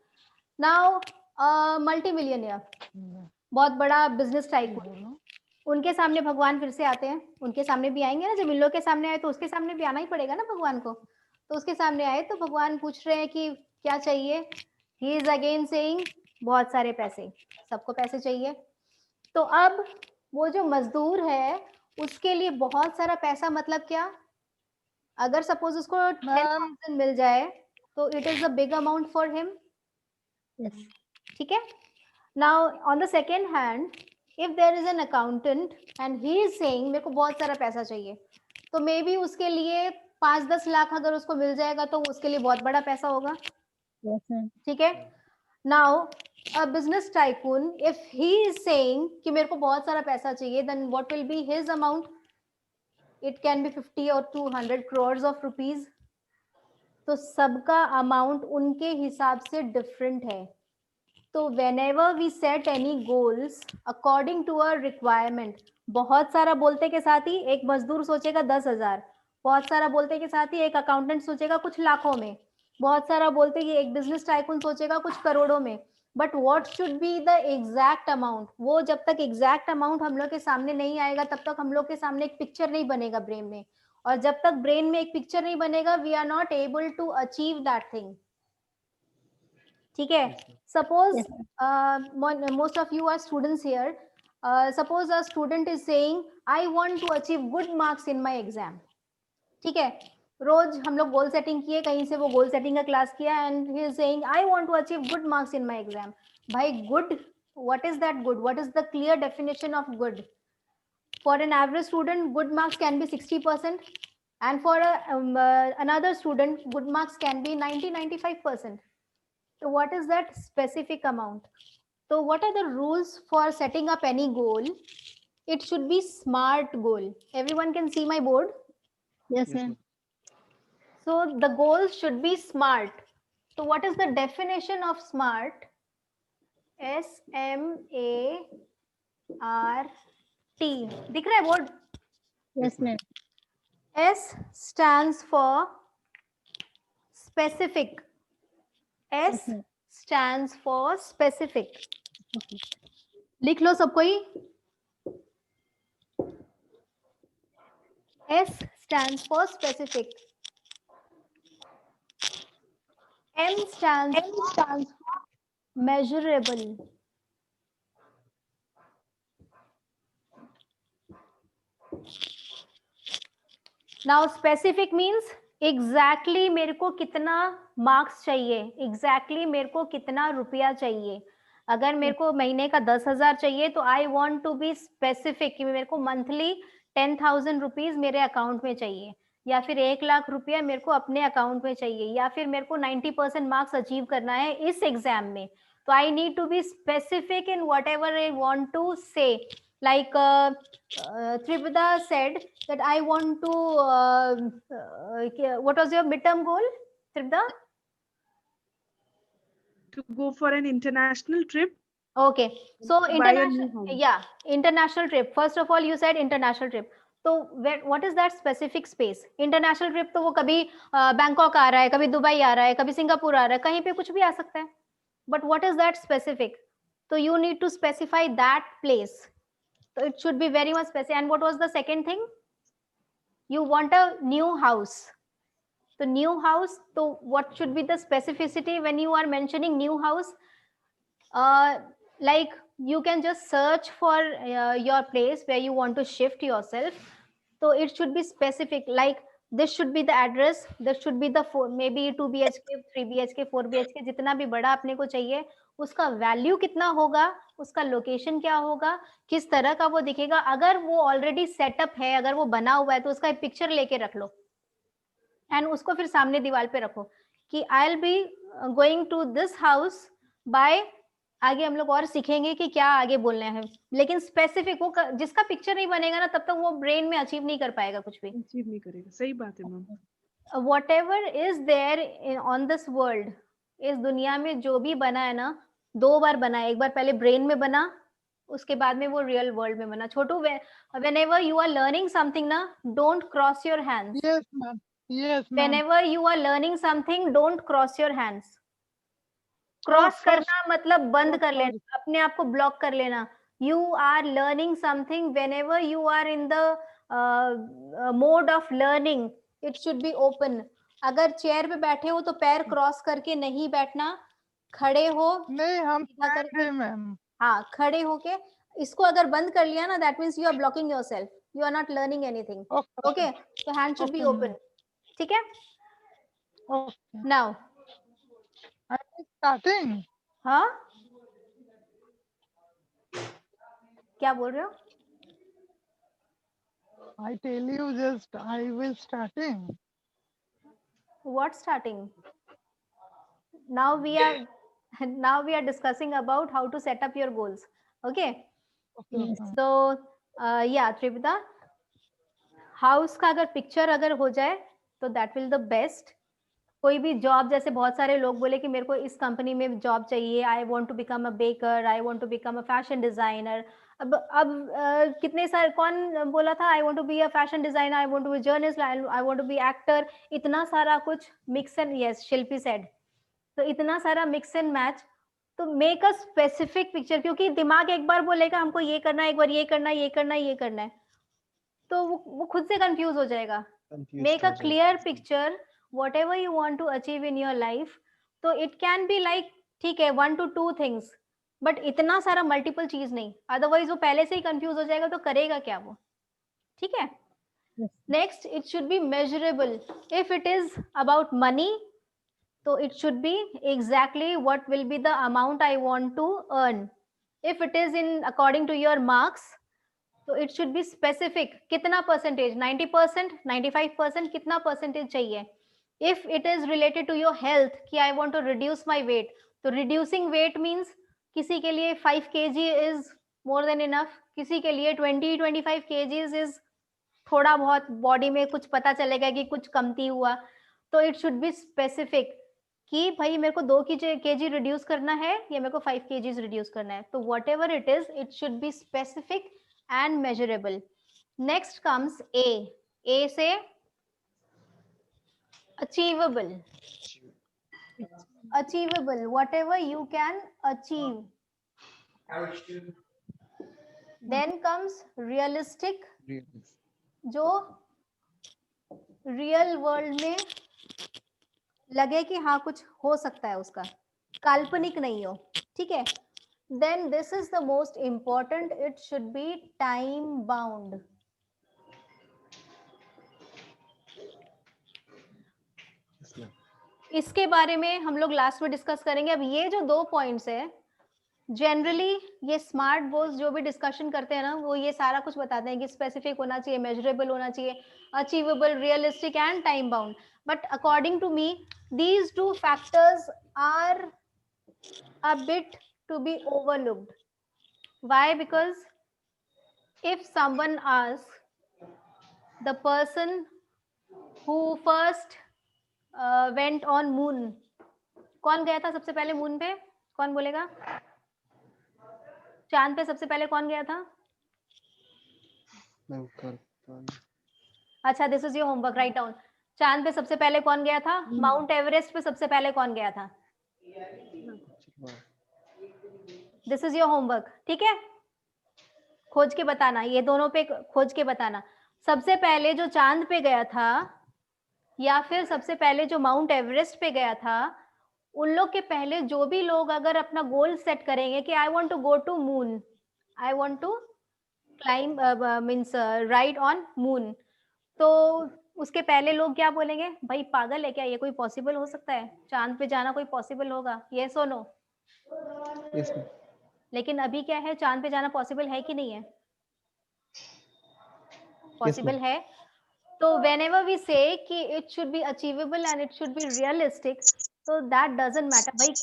नाउ मल्टी मिलियनियर, बहुत बड़ा बिजनेस टाइकून, उनके सामने भगवान फिर से आते हैं, उनके सामने भी आएंगे ना, जब इन लोग के सामने आए तो उसके सामने भी आना ही पड़ेगा ना भगवान को. तो उसके सामने आए तो भगवान पूछ रहे हैं कि क्या चाहिए. ही इज अगेन सेइंग बहुत सारे पैसे, सबको पैसे चाहिए. तो अब वो जो मजदूर है उसके लिए बहुत सारा पैसा मतलब क्या, अगर सपोज उसको 10,000 मिल जाए तो it is a big amount for him. ठीक है. Now on the second hand, if there is an accountant and he is saying मेरे को बहुत सारा पैसा चाहिए, तो मे बी उसके लिए 5-10 लाख अगर उसको मिल जाएगा तो उसके लिए बहुत बड़ा पैसा होगा. ठीक है. Now a business tycoon if he is saying कि मेरे को बहुत सारा पैसा चाहिए, then what will be his amount. It can be 50 और 200 crores ऑफ रुपीज. तो सबका अमाउंट उनके हिसाब से डिफरेंट है. तो whenever we set any goals according to a requirement, बहुत सारा बोलते के साथ ही एक मजदूर सोचेगा 10,000, बहुत सारा बोलते के साथ ही एक अकाउंटेंट सोचेगा कुछ लाखों में, बहुत सारा बोलते कि एक बिजनेस टाइकून सोचेगा कुछ करोड़ों में. But what should be the exact amount, वो जब तक एग्जैक्ट अमाउंट हम लोग के सामने नहीं आएगा तब तक हम लोग के सामने एक पिक्चर नहीं बनेगा ब्रेन में, और जब तक ब्रेन में एक पिक्चर नहीं बनेगा we are not able to achieve that thing. ठीक है. Suppose most of you are students here. Suppose a student is saying I want to achieve good marks in my exam. ठीक है. रोज हम लोग गोल सेटिंग किए, कहीं से वो गोल सेटिंग का क्लास किया and he is saying I want to achieve good marks in my exam. भाई good, what is that good, what is the clear definition of good. For an average student good marks can be 60% and for another student good marks can be 90-95%. So what is that specific amount? So what are the rules for setting up any goal? It should be SMART goal. Everyone can see my board? Yes, ma'am. So the goals should be SMART. So what is the definition of SMART? SMART. दिख रहा है board? Yes, ma'am. S stands for specific. S stands for specific. लिख लो सब कोई. S stands for specific. M stands for measurable. Now specific means exactly मेरे को कितना marks चाहिए, एग्जैक्टली मेरे को कितना रुपया चाहिए. अगर मेरे को महीने का 10,000 चाहिए तो I want to be specific कि मेरे को मंथली 10,000 रुपीज मेरे अकाउंट में चाहिए, या फिर 1 लाख रुपया मेरे को अपने अकाउंट में चाहिए, या फिर मेरे को 90% मार्क्स अचीव करना है इस एग्जाम में. तो I need to be specific in whatever I want to say. Like Tripda said that I want to what was your midterm goal, Tripda? To go for an international trip. Okay, so Buy a new international, home. yeah, international trip. First of all you said international trip. तो what is that specific space? International trip तो वो कभी Bangkok आ रहा है, कभी Dubai आ रहा है, कभी सिंगापुर आ रहा है, कहीं पे कुछ भी आ सकता है. But what is that specific? So you need to specify that place. So it should be very much specific. And what was the second thing? You want a new house. So new house, so what should be the specificity when you are mentioning new house? Like you can just search for your place where you want to shift yourself. So it should be specific, like this should be the address, this should be the maybe 2 BHK, 3 BHK, 4 BHK, जितना भी बड़ा अपने को चाहिए उसका value कितना होगा, उसका लोकेशन क्या होगा, किस तरह का वो दिखेगा. अगर वो ऑलरेडी सेटअप है, अगर वो बना हुआ है तो उसका एक पिक्चर लेके रख लो एंड उसको फिर सामने दीवार पे रखो कि I will be going to this house by आगे हम लोग और सीखेंगे कि क्या आगे बोलना है, लेकिन स्पेसिफिक वो जिसका पिक्चर नहीं बनेगा ना तब तक वो ब्रेन में अचीव नहीं कर पाएगा कुछ भी। अचीव नहीं करेगा, सही बात है ma'am. whatever is there on this world, इस दुनिया में जो भी बना है ना, 2 बार बना है, एक बार पहले ब्रेन में बना, उसके बाद में वो रियल वर्ल्ड में बना। छोटू, whenever you are learning something ना, don't cross your hands. Yes, ma'am. Yes, ma'am. whenever you are learning something, don't cross your hands. Cross first- करना मतलब बंद कर sorry. लेना, अपने आप को ब्लॉक कर लेना। You are learning something, whenever you are in the mode of learning, it should be open. अगर चेयर पे बैठे हो तो पैर क्रॉस करके नहीं बैठना, खड़े हो नहीं, हम सीधा stand करके, है मैम। हाँ खड़े होके। इसको अगर बंद कर लिया ना, that means you are blocking yourself, you are not learning anything. Okay, तो hand should be Okay, open, ठीक है। Okay. Now I'm starting. हाँ, क्या बोल रहे हो? I tell you just I will starting. What starting? Now we are discussing about how to set up your goals. Okay. Okay, ma'am. So yeah, Tripita, house का अगर picture अगर हो जाए तो दैट विल द बेस्ट। कोई भी job, जैसे बहुत सारे लोग बोले कि मेरे को इस कंपनी में जॉब चाहिए, I want to become a baker, I want to become a fashion designer. अब कितने सारे, कौन बोला था I want to be a fashion designer, I want to be journalist, I want to be actor, इतना सारा कुछ mix and, yes Shilpi said, तो इतना सारा मिक्स एंड मैच। तो मेक अ स्पेसिफिक पिक्चर, क्योंकि दिमाग एक बार बोलेगा हमको ये करना है, एक बार ये करना है, ये करना है, ये करना है, तो वो खुद से कंफ्यूज हो जाएगा। Make a clear picture whatever you want to achieve in your life. तो it can be like, ठीक है 1 to 2 things, but इतना सारा मल्टीपल चीज नहीं, अदरवाइज वो पहले से ही कंफ्यूज हो जाएगा, तो करेगा क्या वो, ठीक है। Next, it should be measurable. If it is about money, तो it should be exactly what will be the amount I want to earn. If it is in according to your marks, तो it should be specific, कितना percentage, 90%, 95%, कितना percentage चाहिए। If it is related to your health, कि I want to reduce my weight, तो reducing weight means किसी के लिए 5 kg is more than enough, किसी के लिए 20-25 kgs इज थोड़ा बहुत बॉडी में कुछ पता चलेगा कि कुछ कमती हुआ। तो इट शुड बी स्पेसिफिक कि भाई मेरे को 2 kg रिड्यूस करना है या मेरे को 5 kgs रिड्यूस करना है। तो what ever it is, it should be specific and measurable. Next comes A. A से achievable. Achievable, whatever you can achieve. Then comes realistic, जो रियल वर्ल्ड में लगे कि हाँ कुछ हो सकता है उसका, काल्पनिक नहीं हो, ठीक है। Then this is the most important, it should be time bound. इसके बारे में हम लोग लास्ट में डिस्कस करेंगे। अब ये जो 2 पॉइंट्स है, जनरली ये स्मार्ट गोल्स जो भी डिस्कशन करते हैं ना, वो ये सारा कुछ बताते हैं कि स्पेसिफिक होना चाहिए, मेजरेबल होना चाहिए, achievable, realistic and time bound. But according to me, these 2 factors are a bit to be overlooked. Why? Because if someone asks, the person who first went on moon, कौन गया था सबसे पहले moon पे, कौन बोलेगा? चांद पे सबसे पहले कौन गया था? अच्छा, this is your homework, write down. चांद पे सबसे पहले कौन गया था? माउंट एवरेस्ट पे सबसे पहले कौन गया था? दिस इज योर होमवर्क, ठीक है। खोज के बताना, ये दोनों पे खोज के बताना, सबसे पहले जो चांद पे गया था या फिर सबसे पहले जो माउंट एवरेस्ट पे गया था, उन लोग के पहले जो भी लोग अगर अपना गोल सेट करेंगे कि I want to go to moon, I want to climb means ride on moon, तो उसके पहले लोग क्या बोलेंगे? भाई पागल है क्या, ये कोई पॉसिबल हो सकता है? चांद पे जाना कोई पॉसिबल होगा? यस और नो? Yes, लेकिन अभी क्या है, चांद पे जाना पॉसिबल है कि नहीं है? पॉसिबल है। तो whenever we say कि it should be achievable and it should be realistic, so that doesn't matter। भाई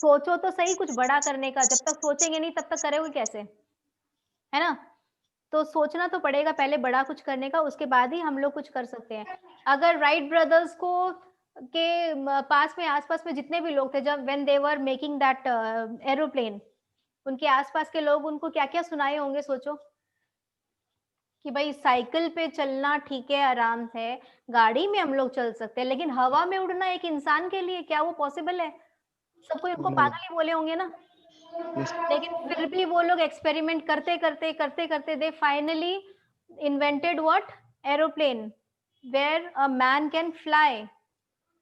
सोचो तो सही कुछ बड़ा करने का, जब तक सोचेंगे नहीं तब तक करोगे कैसे, है ना? तो सोचना तो पड़ेगा पहले बड़ा कुछ करने का, उसके बाद ही हम लोग कुछ कर सकते हैं। अगर राइट ब्रदर्स को के पास में आसपास में जितने भी लोग थे, जब when they were making that aeroplane, उनके आसपास के लोग उनको क्या-क्या सुनाए होंगे सोचो, कि भाई साइकिल पे चलना ठीक है, आराम है, गाड़ी में हम लोग चल सकते हैं, लेकिन हवा में उड़ना एक इंसान के लिए क्या वो पॉसिबल है? सब कोई उनको No. पागल ही बोले होंगे ना। Yes. लेकिन फिर भी वो लोग एक्सपेरिमेंट करते they finally invented what? Aeroplane where a man can fly.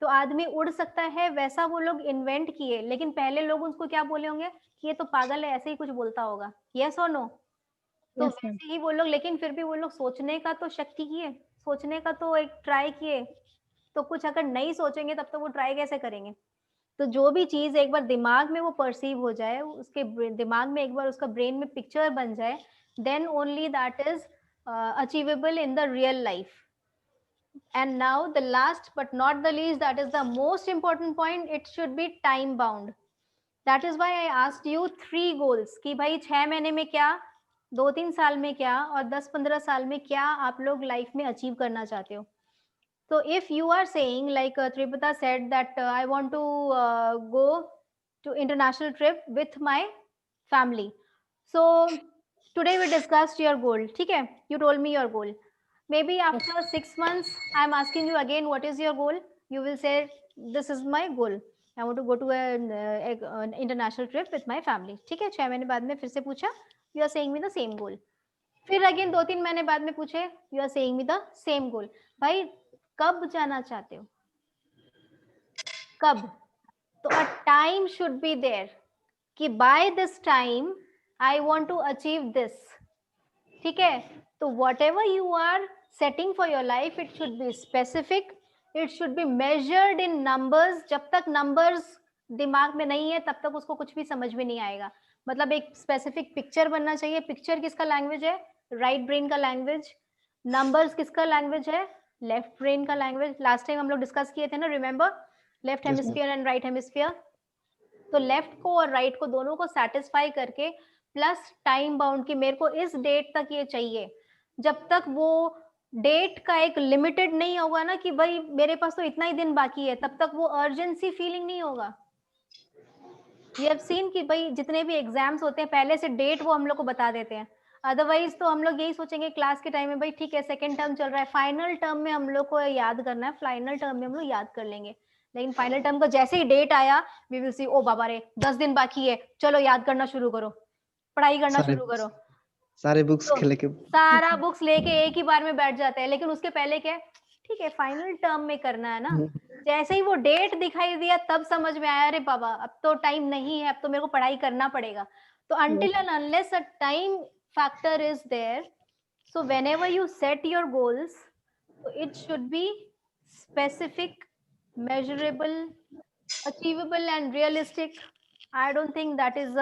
तो आदमी उड़ सकता है, वैसा वो लोग इन्वेंट किए, लेकिन पहले लोग उसको क्या बोले होंगे कि ये तो पागल है, ऐसे ही कुछ बोलता होगा। यस और नो? तो Yes, ma'am. वैसे ही वो लोग, लेकिन फिर भी वो लोग सोचने का तो शक्ति किए, सोचने का तो एक ट्राई किए। तो कुछ अगर नहीं सोचेंगे तब तो वो ट्राई कैसे करेंगे? तो जो भी चीज़ एक बार दिमाग में वो परसीव हो जाए, उसके दिमाग में एक बार उसका ब्रेन में पिक्चर बन जाए, then only that is achievable in the real life. And now the last but not the least, that is the most important point, it should be time bound. That is why I asked you 3 goals कि भाई 6 महीने में क्या, 2-3 साल में क्या और 10-15 साल में क्या आप लोग लाइफ में अचीव करना चाहते हो। So if you are saying like Tripata said that I want to go to international trip with my family. So today we discussed your goal. ठीक है? You told me your goal. Maybe after 6 months, I am asking you again, what is your goal? You will say, this is my goal. I want to go to an international trip with my family. ठीक है? 6 महीने बाद में फिर से पूछा, you are saying me the same goal. फिर again 2-3 महीने बाद में पूछे, you are saying me the same goal. भाई कब जाना चाहते हो? कब? तो a time should be there कि by this time I want to achieve this. ठीक है? तो whatever you are setting for your life, it should be specific, it should be measured in numbers. जब तक numbers दिमाग में नहीं है तब तक उसको कुछ भी समझ में नहीं आएगा। मतलब एक स्पेसिफिक पिक्चर बनना चाहिए। पिक्चर किसका लैंग्वेज है? राइट ब्रेन का लैंग्वेज। नंबर्स किसका लैंग्वेज है? लेफ्ट ब्रेन का लैंग्वेज। लास्ट टाइम हम लोग डिस्कस किए थे ना, remember? Left hemisphere and right hemisphere. तो लेफ्ट को और राइट को दोनों को सेटिस्फाई करके प्लस टाइम बाउंड की मेरे को इस डेट तक ये चाहिए। जब तक वो डेट का एक लिमिटेड नहीं होगा ना कि भाई मेरे पास तो इतना ही दिन बाकी है, तब तक वो अर्जेंसी फीलिंग नहीं होगा। वी हैव सीन कि भाई जितने भी एग्जाम्स होते हैं पहले से डेट वो हम लोग को बता देते हैं। अदरवाइज तो हम लोग यही सोचेंगे क्लास के टाइम में, भाई ठीक है सेकंड टर्म चल रहा है, फाइनल टर्म में हम लोग को याद करना है, फाइनल टर्म में हम लोग याद कर लेंगे। लेकिन फाइनल टर्म का जैसे ही डेट आया, वी विल सी, ओ बाबा रे 10 दिन बाकी है, चलो याद करना शुरू करो, पढ़ाई करना शुरू करो। सारे बुक्स तो लेके सारा बुक्स लेके एक ही बार में बैठ जाते हैं। लेकिन उसके पहले क्या, ठीक है फाइनल टर्म में करना है ना। जैसे ही वो डेट दिखाई दिया तब समझ में आया, अरे बाबा अब तो टाइम नहीं है, अब तो मेरे को पढ़ाई करना पड़ेगा। तो until and unless a time factor is there, so whenever you set your goals, it should be specific, measurable, achievable and realistic. I don't think that is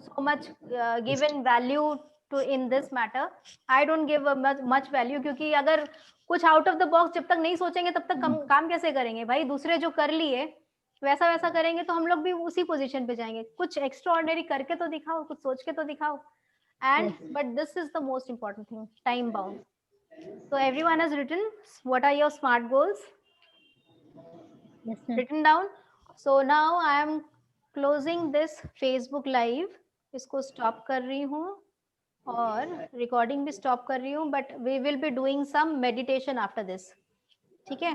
so much given value to in this matter. I don't give a much value, क्योंकि अगर कुछ out of the box जब तक नहीं सोचेंगे तब तक काम कैसे करेंगे भाई। दूसरे जो कर लिए वैसा वैसा करेंगे तो हम लोग भी उसी पोजीशन पे जाएंगे। कुछ एक्स्ट्रा ऑर्डिनरी करके तो दिखाओ, कुछ सोच के तो दिखाओ। And but this is the most important thing, time bound. So everyone has written what are your smart goals? Yes, ma'am. Written down. So now I am closing this Facebook live. इसको stop कर रही हूँ और recording भी stop कर रही हूँ, but we will be doing some meditation after this. ठीक है?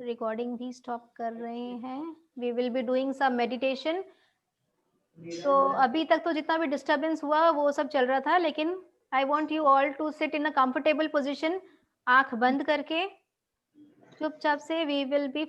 Recording भी stop कर रहे हैं. We will be doing some meditation. तो अभी तक तो जितना भी disturbance हुआ वो सब चल रहा था, लेकिन I want you all to sit in a comfortable position, आंख बंद करके चुपचाप से we will be